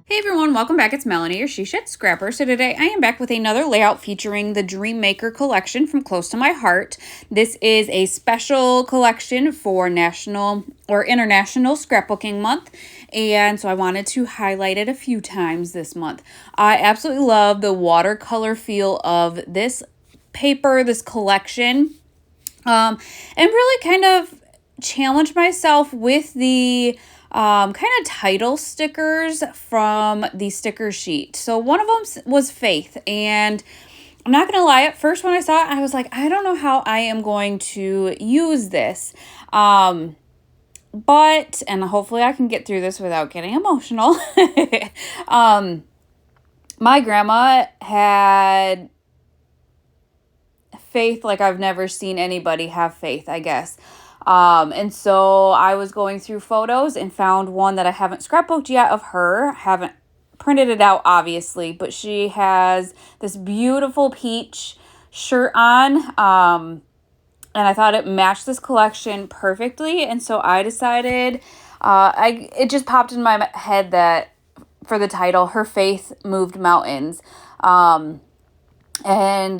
Hey everyone, welcome back. It's Melanie, your She Shed Scrapper. So today I am back with another layout featuring the Dream Maker collection from Close to My Heart. This is a special collection for National or International Scrapbooking Month, and so I wanted to highlight it a few times this month. I absolutely love the watercolor feel of this paper, this collection, and really kind of challenge myself with the kind of title stickers from the sticker sheet. So one of them was Faith, and I'm not going to lie, at first when I saw it, I was like, I don't know how I am going to use this. But, and hopefully I can get through this without getting emotional. My grandma had faith like I've never seen anybody have faith, I guess. And so I was going through photos and found one that I haven't scrapbooked yet of her. Haven't printed it out, obviously, but she has this beautiful peach shirt on. And I thought it matched this collection perfectly. And so I decided, it just popped in my head that for the title, Her Faith Moved Mountains. And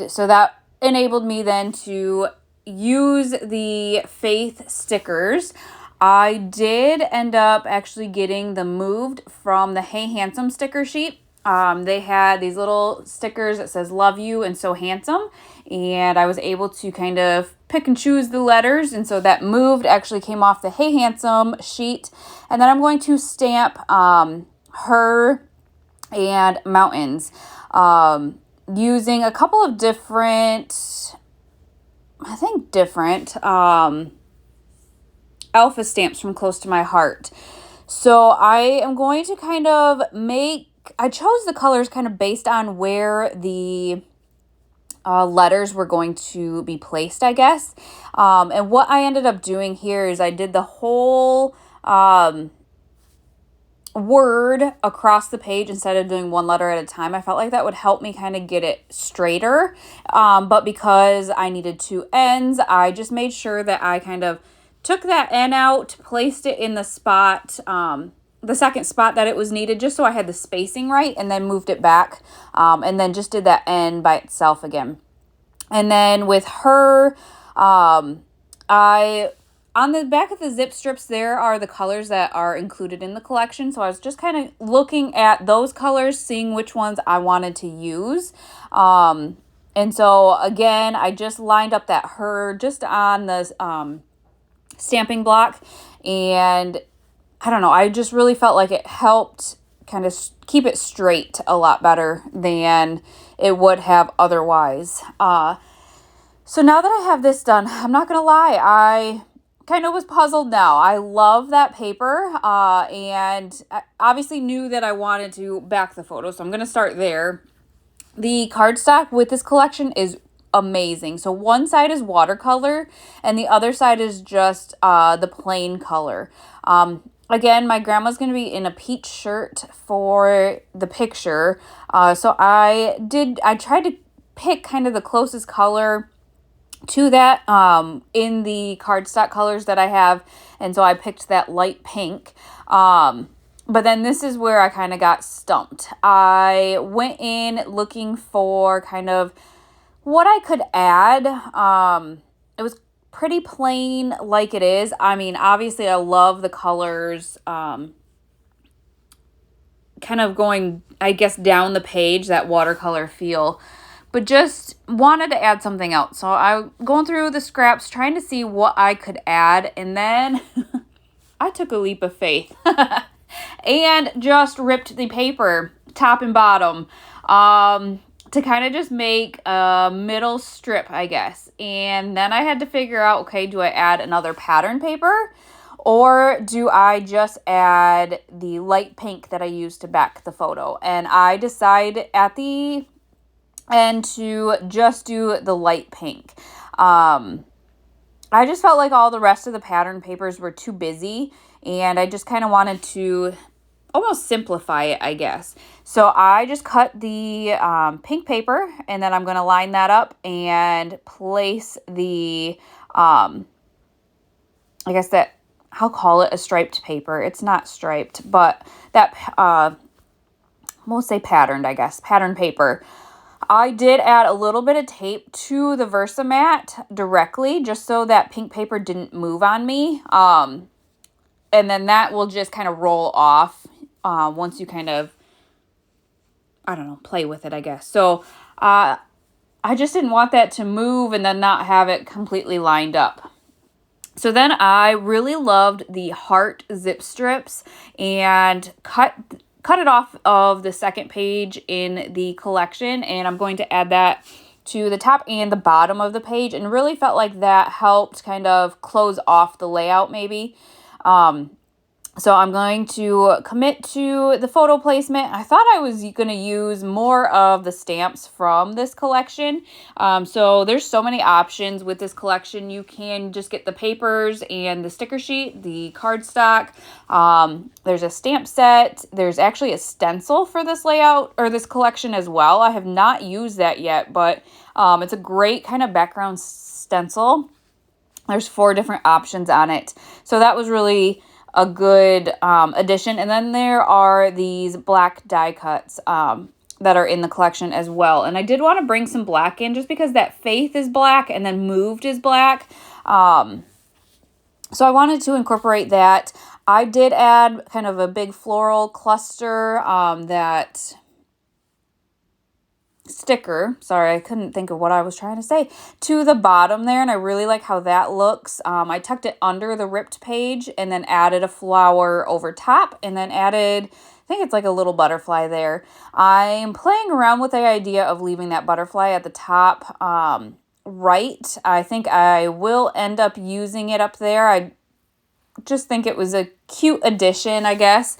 so that enabled me then to use the Faith stickers. I did end up actually getting the moved from the Hey Handsome sticker sheet. They had these little stickers that says love you and so handsome, and I was able to kind of pick and choose the letters, and so that moved actually came off the Hey Handsome sheet. And then I'm going to stamp her and mountains using a couple of different alpha stamps from Close to My Heart. So I am going to kind of I chose the colors kind of based on where the letters were going to be placed, I guess. And what I ended up doing here is I did the whole word across the page instead of doing one letter at a time. I felt like that would help me kind of get it straighter. But because I needed two ends, I just made sure that I kind of took that end out, placed it in the spot, the second spot that it was needed, just so I had the spacing right, and then moved it back, and then just did that end by itself again. And then with her, on the back of the zip strips, there are the colors that are included in the collection. So I was just kind of looking at those colors, seeing which ones I wanted to use. And so again, I just lined up that her just on the stamping block. And I don't know, I just really felt like it helped kind of keep it straight a lot better than it would have otherwise. So now that I have this done, I'm not going to lie, I kind of was puzzled now. I love that paper, and I obviously knew that I wanted to back the photo, so I'm going to start there. The cardstock with this collection is amazing. So one side is watercolor, and the other side is just the plain color. Again, my grandma's going to be in a peach shirt for the picture, so I tried to pick kind of the closest color to that in the cardstock colors that I have, and so I picked that light pink. But then this is where I kind of got stumped. I went in looking for kind of what I could add. It was pretty plain like it is. I mean, obviously I love the colors, kind of going, I guess, down the page, that watercolor feel. But just wanted to add something else. So I'm going through the scraps, trying to see what I could add. And then I took a leap of faith and just ripped the paper top and bottom to kind of just make a middle strip, I guess. And then I had to figure out, okay, do I add another pattern paper? Or do I just add the light pink that I used to back the photo? And I decided at the end to just do the light pink. I just felt like all the rest of the pattern papers were too busy, and I just kind of wanted to almost simplify it, I guess. So I just cut the pink paper, and then I'm going to line that up and place the, I guess that I'll call it a striped paper. It's not striped, but that, we'll say patterned, I guess, pattern paper. I did add a little bit of tape to the Versamat directly just so that pink paper didn't move on me. And then that will just kind of roll off once you kind of, I don't know, play with it, I guess. So I just didn't want that to move and then not have it completely lined up. So then I really loved the heart zip strips and cut it off of the second page in the collection, and I'm going to add that to the top and the bottom of the page, and really felt like that helped kind of close off the layout maybe. So I'm going to commit to the photo placement. I thought I was going to use more of the stamps from this collection. So there's so many options with this collection. You can just get the papers and the sticker sheet, the cardstock. There's a stamp set. There's actually a stencil for this layout or this collection as well. I have not used that yet, but it's a great kind of background stencil. There's 4 different options on it. So that was really a good addition. And then there are these black die cuts that are in the collection as well. And I did want to bring some black in just because that Faith is black and then Moved is black. So I wanted to incorporate that. I did add kind of a big floral cluster, that sticker, sorry, I couldn't think of what I was trying to say, to the bottom there, and I really like how that looks. I tucked it under the ripped page and then added a flower over top and then added, I think it's like a little butterfly there. I'm playing around with the idea of leaving that butterfly at the top right. I think I will end up using it up there. I just think it was a cute addition, I guess.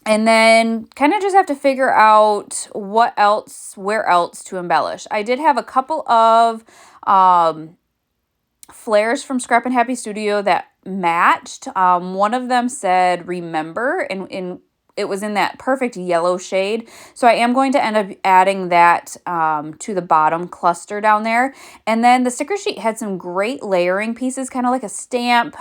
And then kind of just have to figure out where else to embellish. I did have a couple of flares from Scrap and Happy Studio that matched. One of them said Remember, and it was in that perfect yellow shade. So I am going to end up adding that to the bottom cluster down there. And then the sticker sheet had some great layering pieces, kind of like a stamp,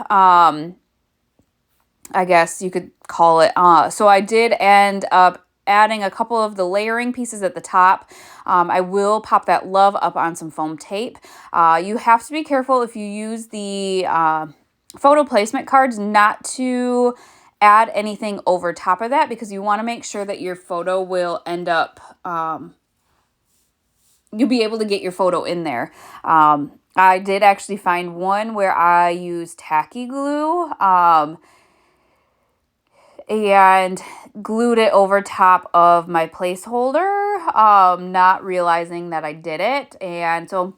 I guess you could call it. So I did end up adding a couple of the layering pieces at the top. I will pop that love up on some foam tape. You have to be careful if you use the photo placement cards not to add anything over top of that, because you want to make sure that your photo will end up, you'll be able to get your photo in there. I did actually find one where I used tacky glue, and glued it over top of my placeholder, not realizing that I did it. And so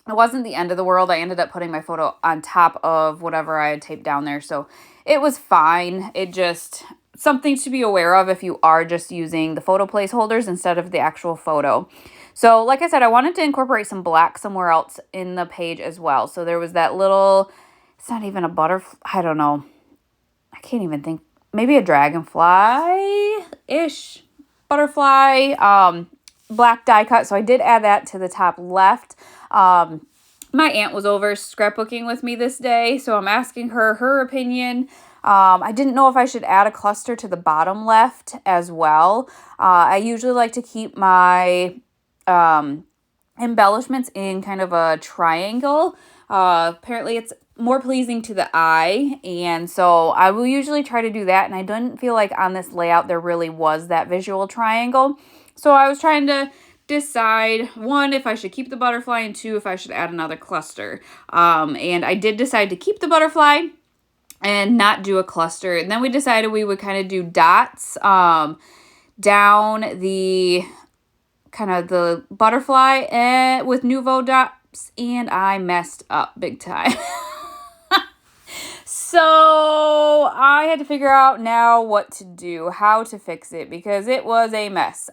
it wasn't the end of the world. I ended up putting my photo on top of whatever I had taped down there. So it was fine. It just something to be aware of if you are just using the photo placeholders instead of the actual photo. So like I said, I wanted to incorporate some black somewhere else in the page as well. So there was that little, it's not even a butterfly, I don't know. I can't even think. Maybe a dragonfly-ish butterfly, black die cut. So I did add that to the top left. My aunt was over scrapbooking with me this day, so I'm asking her opinion. I didn't know if I should add a cluster to the bottom left as well. I usually like to keep my embellishments in kind of a triangle. Apparently it's more pleasing to the eye, and so I will usually try to do that, and I didn't feel like on this layout there really was that visual triangle. So I was trying to decide, 1, if I should keep the butterfly, and 2, if I should add another cluster. And I did decide to keep the butterfly and not do a cluster, and then we decided we would kind of do dots down the kind of the butterfly with Nouveau dots, and I messed up big time. So I had to figure out now what to do, how to fix it, because it was a mess.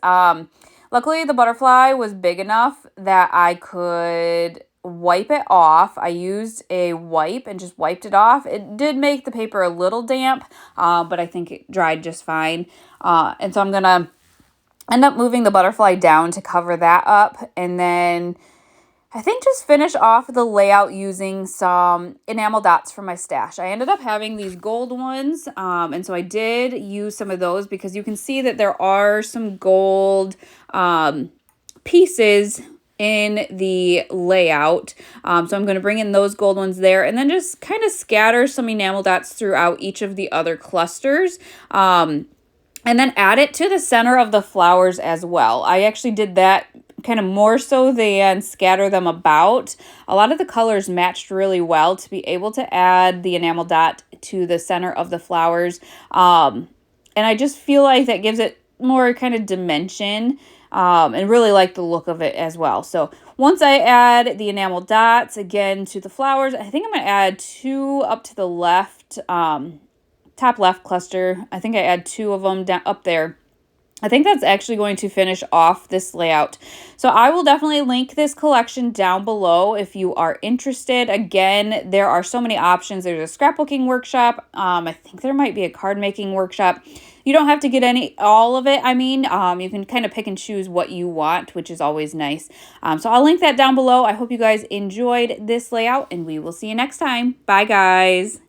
Luckily, the butterfly was big enough that I could wipe it off. I used a wipe and just wiped it off. It did make the paper a little damp, but I think it dried just fine. And so I'm going to end up moving the butterfly down to cover that up, and then I think just finish off the layout using some enamel dots from my stash. I ended up having these gold ones, and so I did use some of those because you can see that there are some gold pieces in the layout. So I'm going to bring in those gold ones there and then just kind of scatter some enamel dots throughout each of the other clusters. And then add it to the center of the flowers as well. I actually did that kind of more so than scatter them about. A lot of the colors matched really well to be able to add the enamel dot to the center of the flowers. And I just feel like that gives it more kind of dimension, and really like the look of it as well. So once I add the enamel dots again to the flowers, I think I'm going to add 2 up to the left, top left cluster. I think I add 2 of them down up there. I think that's actually going to finish off this layout. So I will definitely link this collection down below if you are interested. Again, there are so many options. There's a scrapbooking workshop. I think there might be a card making workshop. You don't have to get all of it. I mean, you can kind of pick and choose what you want, which is always nice. So I'll link that down below. I hope you guys enjoyed this layout, and we will see you next time. Bye, guys.